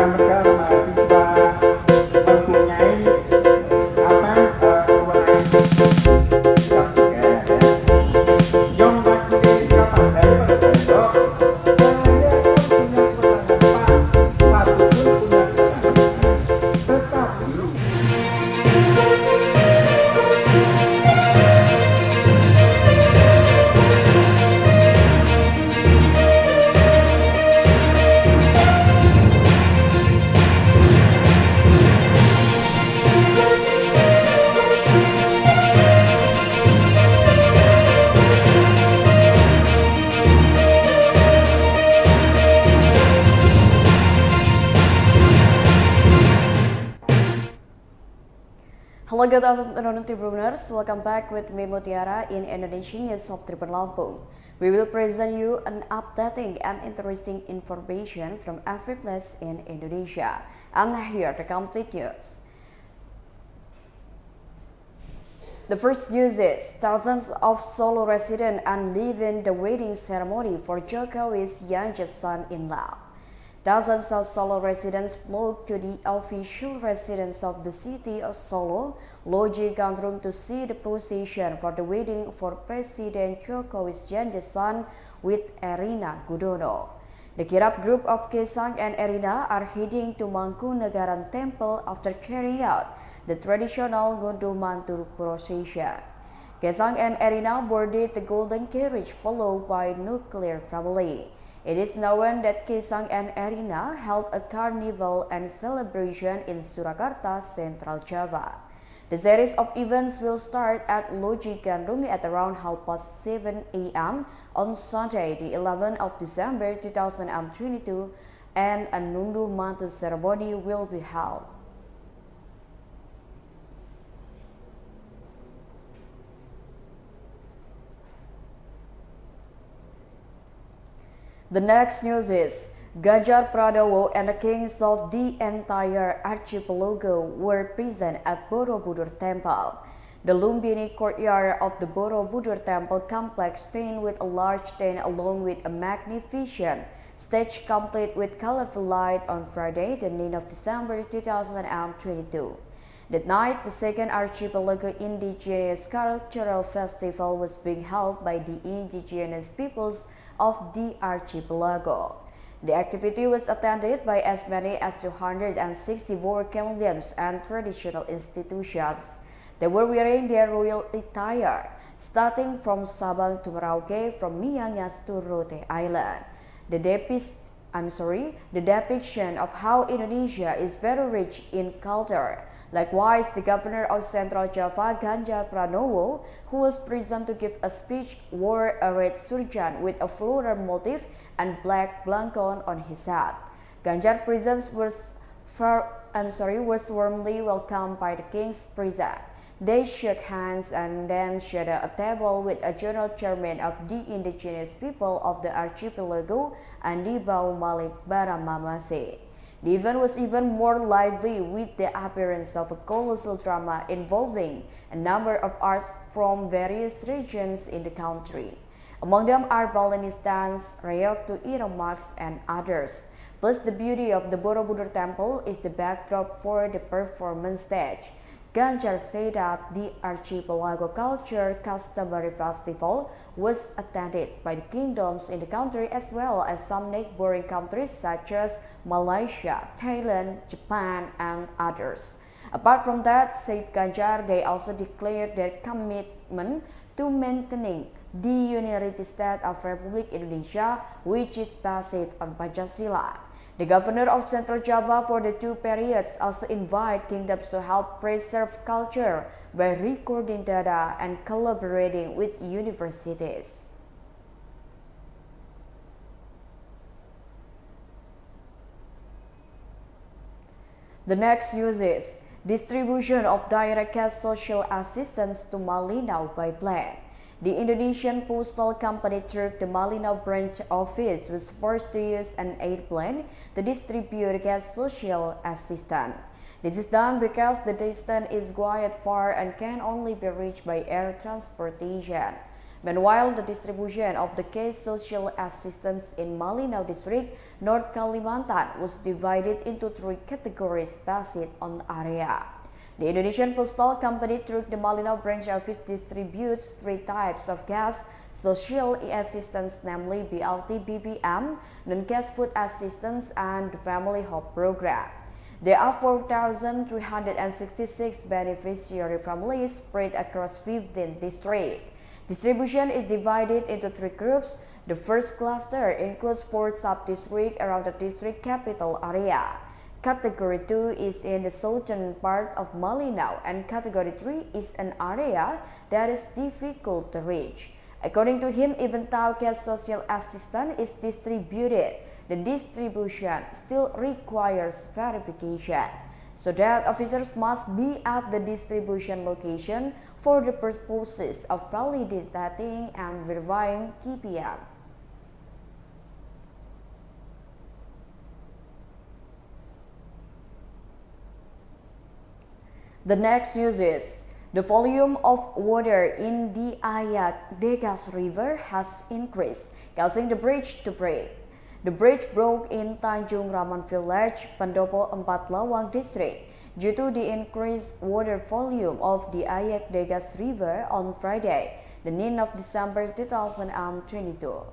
mereka mahasiswa mempunyai apa kewenangan juga ya. Yang wakili kapan dari pada besok saya punya kewenangan Pak Gubernur punya kewenangan, tetapi Hello, good afternoon, Tribuners. Welcome back with me, Mutiara, in Indonesian News of Tribun Lampung. We will present you an updating and interesting information from every place in Indonesia. And here the complete news. The first news is thousands of Solo residents and leaving the wedding ceremony for Jokowi's youngest son-in-law. Thousands of Solo residents flocked to the official residence of the city of Solo, Loji Gandrung, to see the procession for the wedding for President Jokowi's youngest son with Erina Gudono. The kirap group of Kaesang and Erina are heading to Mangkunagaran Temple after carrying out the traditional Ngunduh Mantu procession. Kaesang and Erina boarded the golden carriage followed by nuclear family. It is known that Kaesang and Erina held a carnival and celebration in Surakarta, Central Java. The series of events will start at Loji Gandrung at around 7:30 a.m. on Sunday, the 11th of December 2022, and a Ngunduh Mantu ceremony will be held. The next news is Ganjar Pranowo and the kings of the entire archipelago were present at Borobudur Temple. The Lumbini courtyard of the Borobudur Temple complex stained with a large tent along with a magnificent stage complete with colorful light on Friday, the 9th of December 2022. That night, the second Archipelago Indigenous Cultural Festival was being held by the indigenous peoples of the archipelago. The activity was attended by as many as 264 Muslims and traditional institutions. They were wearing their royal attire, starting from Sabang to Merauke, from Miangas to Rote Island. The depiction of how Indonesia is very rich in culture. Likewise, the governor of Central Java, Ganjar Pranowo, who was present to give a speech, wore a red surjan with a floral motif and black blankon on his hat. Ganjar's presence was warmly welcomed by the king's present. They shook hands and then shared a table with a general chairman of the indigenous people of the archipelago, Andi Bau Malik Baramamase. The event was even more lively with the appearance of a colossal drama involving a number of arts from various regions in the country. Among them are Balinese dance, reok to Iromax, and others. Plus, the beauty of the Borobudur Temple is the backdrop for the performance stage. Ganjar said that the Archipelago Culture Customary Festival was attended by the kingdoms in the country as well as some neighboring countries such as Malaysia, Thailand, Japan, and others. Apart from that, said Ganjar, they also declared their commitment to maintaining the unitary state of Republic Indonesia, which is based on Pancasila. The governor of Central Java for the two periods also invite kingdoms to help preserve culture by recording data and collaborating with universities. The next news is distribution of direct cash social assistance to Malinau by plan. The Indonesian Postal Company took the Malinau branch office was forced to use an aid plan to distribute cash social assistance. This is done because the distance is quite far and can only be reached by air transportation. Meanwhile, the distribution of the case social assistance in Malinau district, North Kalimantan, was divided into 3 categories based on area. The Indonesian Postal Company through the Malinau branch office distributes 3 types of cash social assistance, namely BLT BBM, non-cash food assistance, and the Family Hope Program. There are 4,366 beneficiary families spread across 15 districts. Distribution is divided into 3 groups. The first cluster includes 4 sub-districts around the district capital area. Category 2 is in the southern part of Malinau, and Category 3 is an area that is difficult to reach. According to him, even though cash social assistance is distributed, the distribution still requires verification, so that officers must be at the distribution location for the purposes of validating and verifying KPM. The next news is the volume of water in the Ayak Degas River has increased, causing the bridge to break. The bridge broke in Tanjung Raman Village, Pendopo Empat Lawang district due to the increased water volume of the Ayak Degas River on Friday, the 9th of December 2022.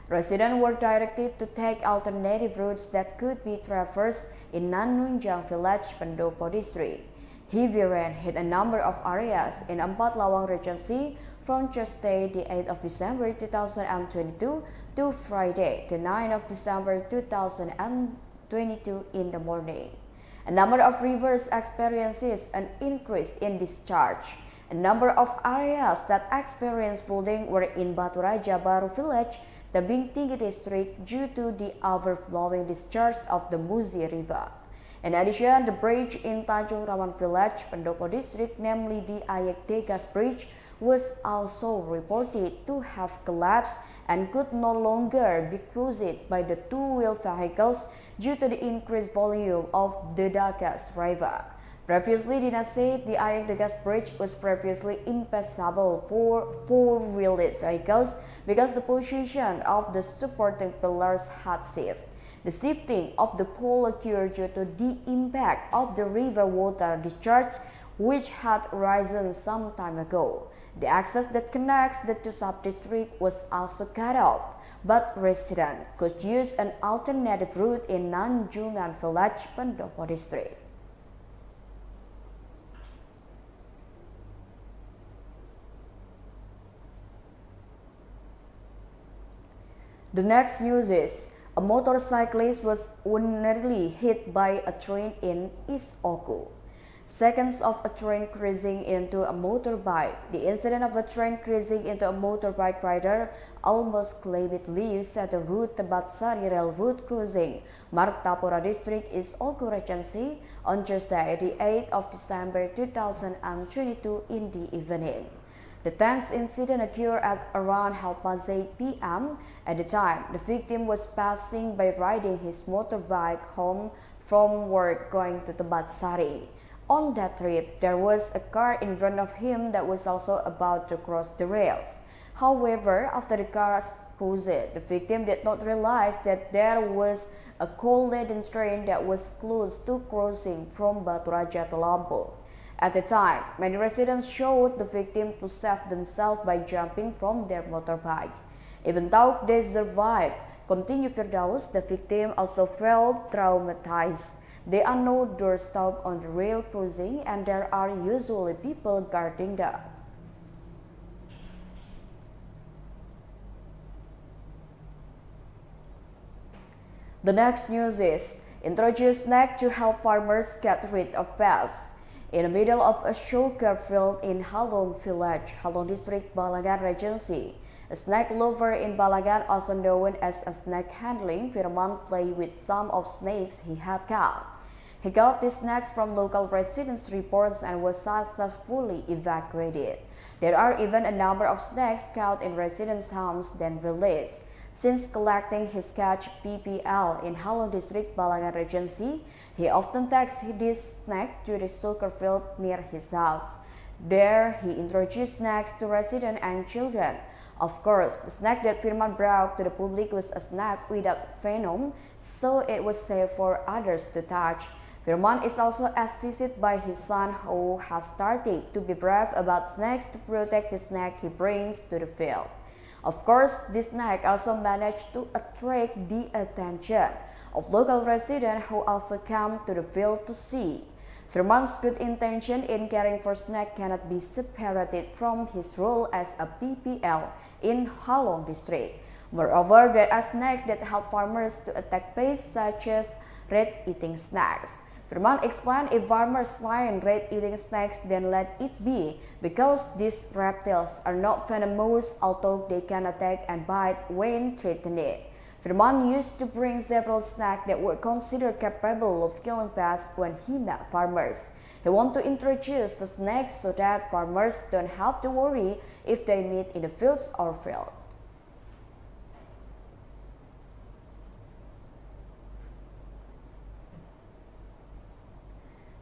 Residents were directed to take alternative routes that could be traversed in Nanunjang Village, Pendopo district. Heavy rain hit a number of areas in Empat Lawang Regency from Tuesday, the 8th of December 2022 to Friday, the 9th of December 2022 in the morning. A number of rivers experiences an increase in discharge. A number of areas that experienced flooding were in Batu Raja Baru Village, Tebing Tinggi district due to the overflowing discharge of the Musi River. In addition, the bridge in Tanjung Raman Village, Pendopo district, namely the Ayak Degas Bridge, was also reported to have collapsed and could no longer be crossed by the 2-wheel vehicles due to the increased volume of the Degas River. Previously, Dinas said the Ayak Degas Bridge was previously impassable for 4-wheeled vehicles because the position of the supporting pillars had shifted. The shifting of the pole occurred due to the impact of the river water discharge, which had risen some time ago. The access that connects the 2 sub-districts was also cut off, but residents could use an alternative route in Nanjungan Village, Pendopo district. The next news is a motorcyclist was nearly hit by a train in East Oku. Seconds of a train crashing into a motorbike. The incident of a train crashing into a motorbike rider almost claimed lives at the route Tebatsari Railroad crossing, Martapura district, East Oku Regency, on Tuesday, the 8th of December 2022 in the evening. The tense incident occurred at around 8:30 p.m. At the time, the victim was passing by riding his motorbike home from work going to Tebatsari. On that trip, there was a car in front of him that was also about to cross the rails. However, after the car crossed, the victim did not realize that there was a coal-laden train that was close to crossing from Batu Raja to Lampung. At the time, many residents showed the victim to save themselves by jumping from their motorbikes. Even though they survived, continued Firdaus, the victim also felt traumatized. There are no doorstops on the rail crossing, and there are usually people guarding them. The next news is introduce snack to help farmers get rid of pests. In the middle of a sugar field in Halong Village, Halong District, Balangan Regency, a snake lover in Balangan, also known as a snake handling, Firman played with some of snakes he had caught. He got the snakes from local residents' reports and was successfully evacuated. There are even a number of snakes caught in residents' homes then released. Since collecting his catch PPL in Halong District, Balangan Regency, he often takes this snake to the soccer field near his house. There, he introduced snacks to residents and children. Of course, the snack that Firman brought to the public was a snack without venom, so it was safe for others to touch. Firman is also assisted by his son, who has started to be brave about snacks to protect the snack he brings to the field. Of course, this snack also managed to attract the attention of local residents who also come to the field to see. Firman's good intention in caring for snack cannot be separated from his role as a PPL in Halong district. Moreover, there are snacks that help farmers to attack pests such as rat-eating snakes. Firman explained, if farmers find rat-eating snakes, then let it be, because these reptiles are not venomous, although they can attack and bite when threatened. Firman used to bring several snakes that were considered capable of killing pests when he met farmers. He wants to introduce the snakes so that farmers don't have to worry if they meet in the fields or field.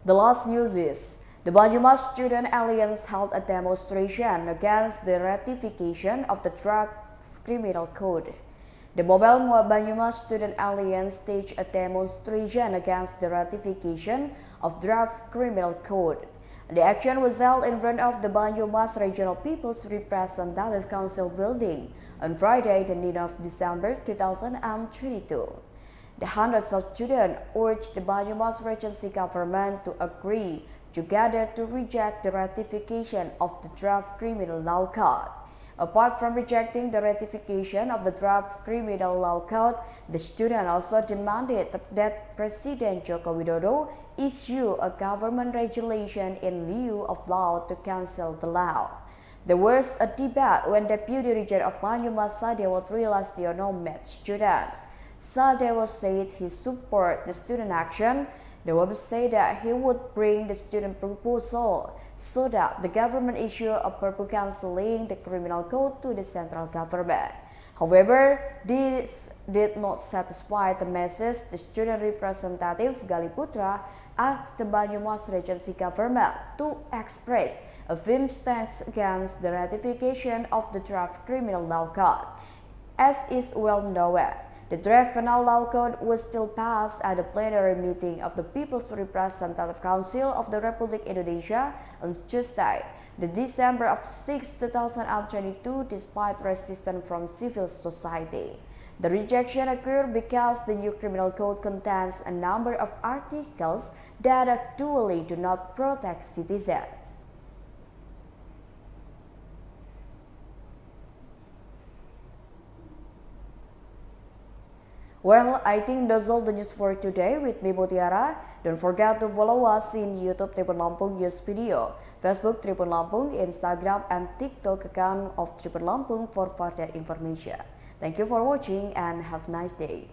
The last news is, the Banyumas Student Alliance held a demonstration against the ratification of the Draft Criminal Code. The Mobile Banyumas Student Alliance staged a demonstration against the ratification of Draft Criminal Code. The action was held in front of the Banyumas Regional People's Representative Council building on Friday, the 9th of December 2022. The hundreds of students urged the Banyumas Regency government to agree together to reject the ratification of the Draft Criminal Law Code. Apart from rejecting the ratification of the Draft Criminal Law Code, the students also demanded that President Joko Widodo issue a government regulation in lieu of law to cancel the law. There was a debate when Deputy Regent of Banyumas Sadewo Trilastiono met students. Sadewo said he supported the student action. Dewa said that he would bring the student proposal so that the government issue a purpose cancelling the criminal code to the central government. However, this did not satisfy the masses. The student representative Gali Putra asked the Banyumas Regency government to express a firm stance against the ratification of the Draft Criminal Law Code. As is well known, the Draft Penal Law Code was still passed at the plenary meeting of the People's Representative Council of the Republic Indonesia on Tuesday, the December of 6, 2022, despite resistance from civil society. The rejection occurred because the new criminal code contains a number of articles that actually do not protect citizens. Well, I think that's all the news for today with me, Mutiara. Don't forget to follow us in YouTube Tribun Lampung News Video, Facebook Tribun Lampung, Instagram and TikTok account of Tribun Lampung for further information. Thank you for watching and have a nice day.